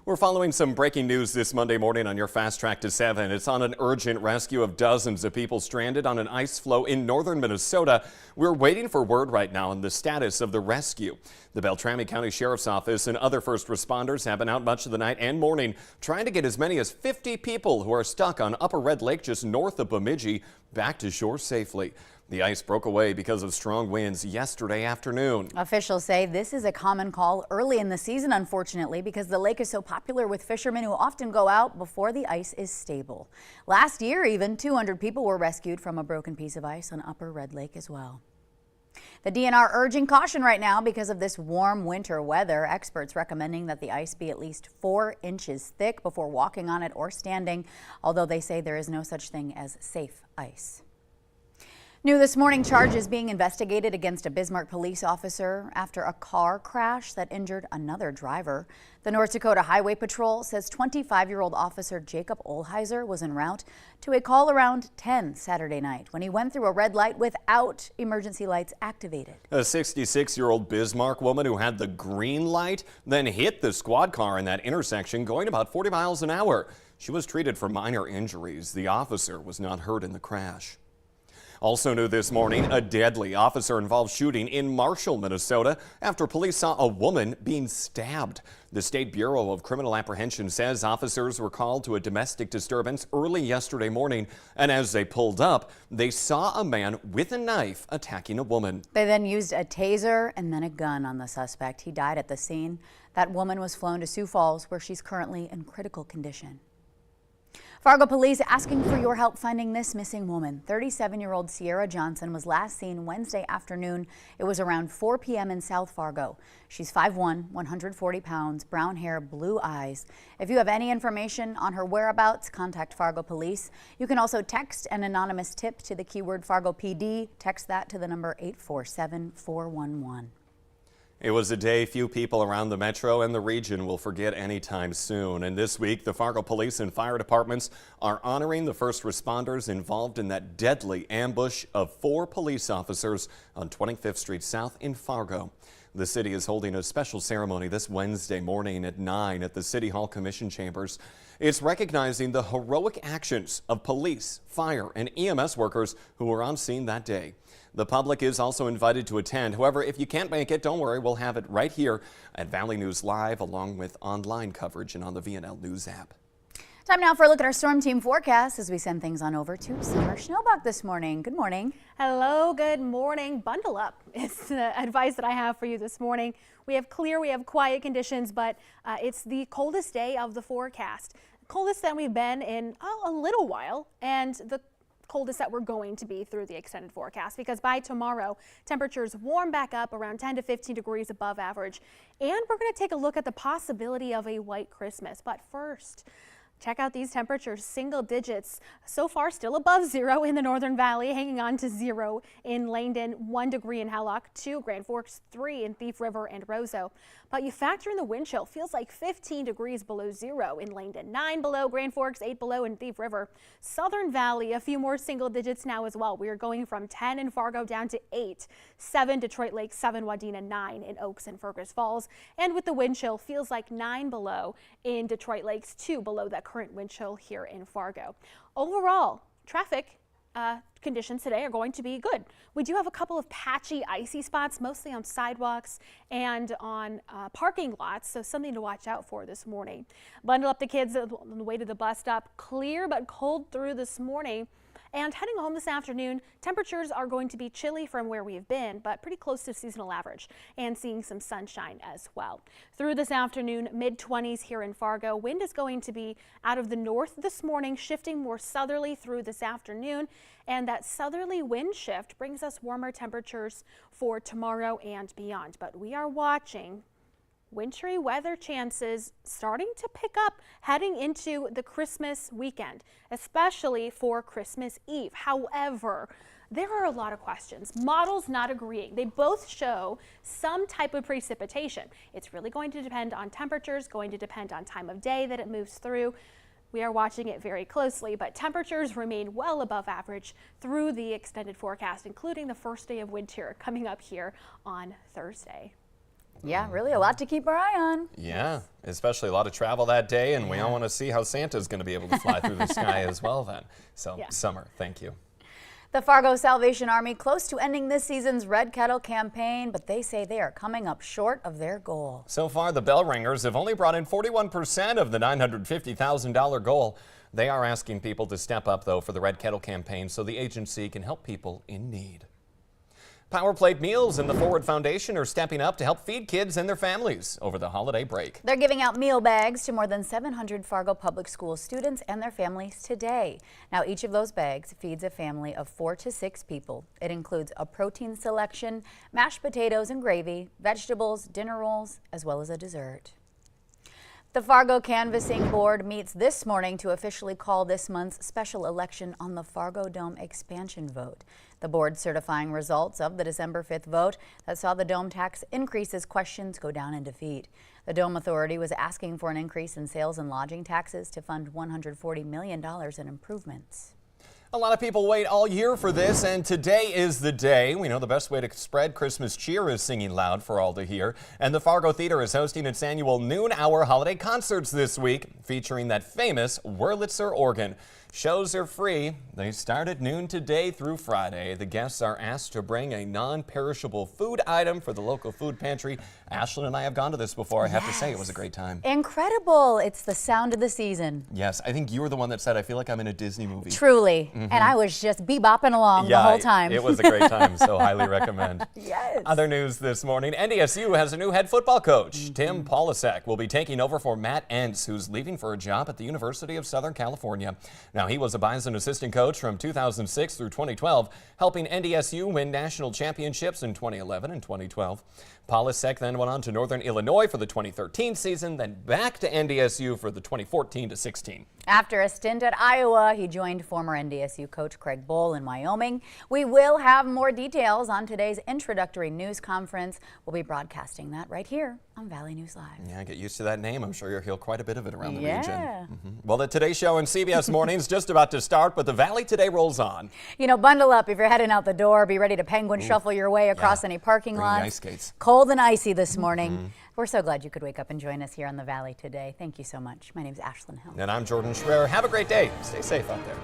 We're following some breaking news this Monday morning on your Fast Track to 7. It's on an urgent rescue of dozens of people stranded on an ice floe in northern Minnesota. We're waiting for word right now on the status of the rescue. The Beltrami County Sheriff's Office and other first responders have been out much of the night and morning trying to get as many as 50 people who are stuck on Upper Red Lake just north of Bemidji back to shore safely. The ice broke away because of strong winds yesterday afternoon. Officials say this is a common call early in the season, unfortunately, because the lake is so popular with fishermen who often go out before the ice is stable. Last year, even 200 people were rescued from a broken piece of ice on Upper Red Lake as well. The DNR urging caution right now because of this warm winter weather. Experts recommending that the ice be at least 4 inches thick before walking on it or standing, although they say there is no such thing as safe ice. New this morning, charges being investigated against a Bismarck police officer after a car crash that injured another driver. The North Dakota Highway Patrol says 25-year-old officer Jacob Olheiser was en route to a call around 10 Saturday night when he went through a red light without emergency lights activated. A 66-year-old Bismarck woman who had the green light then hit the squad car in that intersection going about 40 miles an hour. She was treated for minor injuries. The officer was not hurt in the crash. Also new this morning, a deadly officer-involved shooting in Marshall, Minnesota, after police saw a woman being stabbed. The State Bureau of Criminal Apprehension says officers were called to a domestic disturbance early yesterday morning, and as they pulled up, they saw a man with a knife attacking a woman. They then used a taser and then a gun on the suspect. He died at the scene. That woman was flown to Sioux Falls, where she's currently in critical condition. Fargo police asking for your help finding this missing woman. 37-year-old Sierra Johnson was last seen Wednesday afternoon. It was around 4 p.m. in South Fargo. She's 5'1", 140 pounds, brown hair, blue eyes. If you have any information on her whereabouts, contact Fargo police. You can also text an anonymous tip to the keyword Fargo PD. Text that to the number 847-411. It was a day few people around the metro and the region will forget anytime soon. And this week, the Fargo police and fire departments are honoring the first responders involved in that deadly ambush of 4 police officers on 25th Street South in Fargo. The city is holding a special ceremony this Wednesday morning at 9 at the City Hall Commission Chambers. It's recognizing the heroic actions of police, fire, and EMS workers who were on scene that day. The public is also invited to attend. However, if you can't make it, don't worry, we'll have it right here at Valley News Live, along with online coverage and on the VNL News app. Time now for a look at our storm team forecast as we send things on over to Summer Schnellbach this morning. Good morning. Hello, good morning. Bundle up is the advice that I have for you this morning. We have clear, we have quiet conditions, but it's the coldest day of the forecast. Coldest that we've been in a little while, and the coldest that we're going to be through the extended forecast, because by tomorrow temperatures warm back up around 10 to 15 degrees above average, and we're going to take a look at the possibility of a white Christmas. But first, check out these temperatures, single digits. So far, still above 0 in the Northern Valley, hanging on to 0 in Langdon, 1 degree in Hallock, 2 Grand Forks, 3 in Thief River and Roseau. But you factor in the wind chill, feels like 15 degrees below 0 in Langdon, 9 below Grand Forks, 8 below in Thief River. Southern Valley, a few more single digits now as well. We are going from 10 in Fargo down to 8, 7 Detroit Lake, 7 Wadena, 9 in Oaks and Fergus Falls. And with the wind chill, feels like 9 below in Detroit Lakes, 2 below that current wind chill here in Fargo. Overall, traffic conditions today are going to be good. We do have a couple of patchy, icy spots, mostly on sidewalks and on parking lots, so something to watch out for this morning. Bundle up the kids on the way to the bus stop. Clear but cold through this morning. And heading home this afternoon, temperatures are going to be chilly from where we have been, but pretty close to seasonal average, and seeing some sunshine as well. Through this afternoon, mid-20s here in Fargo. Wind is going to be out of the north this morning, shifting more southerly through this afternoon, and that southerly wind shift brings us warmer temperatures for tomorrow and beyond. But we are watching wintry weather chances starting to pick up heading into the Christmas weekend, especially for Christmas Eve. However, there are a lot of questions. Models not agreeing. They both show some type of precipitation. It's really going to depend on temperatures, going to depend on time of day that it moves through. We are watching it very closely, but temperatures remain well above average through the extended forecast, including the first day of winter coming up here on Thursday. Yeah, really a lot to keep our eye on. Yeah, especially a lot of travel that day, and we all want to see how Santa's going to be able to fly through the sky as well then. So, Yeah. Summer, thank you. The Fargo Salvation Army close to ending this season's Red Kettle campaign, but they say they are coming up short of their goal. So far, the bell ringers have only brought in 41% of the $950,000 goal. They are asking people to step up, though, for the Red Kettle campaign so the agency can help people in need. Power Plate Meals and the Forward Foundation are stepping up to help feed kids and their families over the holiday break. They're giving out meal bags to more than 700 Fargo Public School students and their families today. Now, each of those bags feeds a family of 4 to 6 people. It includes a protein selection, mashed potatoes and gravy, vegetables, dinner rolls, as well as a dessert. The Fargo Canvassing Board meets this morning to officially call this month's special election on the Fargo Dome expansion vote. The board certifying results of the December 5th vote that saw the Dome tax increases questions go down in defeat. The Dome Authority was asking for an increase in sales and lodging taxes to fund $140 million in improvements. A lot of people wait all year for this, and today is the day. We know the best way to spread Christmas cheer is singing loud for all to hear. And the Fargo Theater is hosting its annual noon hour holiday concerts this week, featuring that famous Wurlitzer organ. Shows are free. They start at noon today through Friday. The guests are asked to bring a non-perishable food item for the local food pantry. Ashlyn and I have gone to this before. I have to say it was a great time. Incredible. It's the sound of the season. Yes, I think you were the one that said, I feel like I'm in a Disney movie. Truly. And I was just bebopping along the whole time. It was a great time, so highly recommend. Yes. Other news this morning, NDSU has a new head football coach. Tim Polasek will be taking over for Matt Entz, who's leaving for a job at the University of Southern California. Now, he was a Bison assistant coach from 2006 through 2012, helping NDSU win national championships in 2011 and 2012. Polasek then went on to Northern Illinois for the 2013 season, then back to NDSU for the 2014 to 16. After a stint at Iowa, he joined former NDSU coach Craig Bohl in Wyoming. We will have more details on today's introductory news conference. We'll be broadcasting that right here on Valley News Live. Yeah, get used to that name. I'm sure you'll hear quite a bit of it around the region. Yeah. Well, the Today Show and CBS Mornings just about to start, but the Valley Today rolls on. You know, bundle up if you're heading out the door. Be ready to penguin shuffle your way across any parking Bring lot. the ice skates. Cold and icy this morning. We're so glad you could wake up and join us here on the Valley today. Thank you so much. My name's Ashlyn Hill. And I'm Jordan Schreier. Have a great day. Stay safe out there.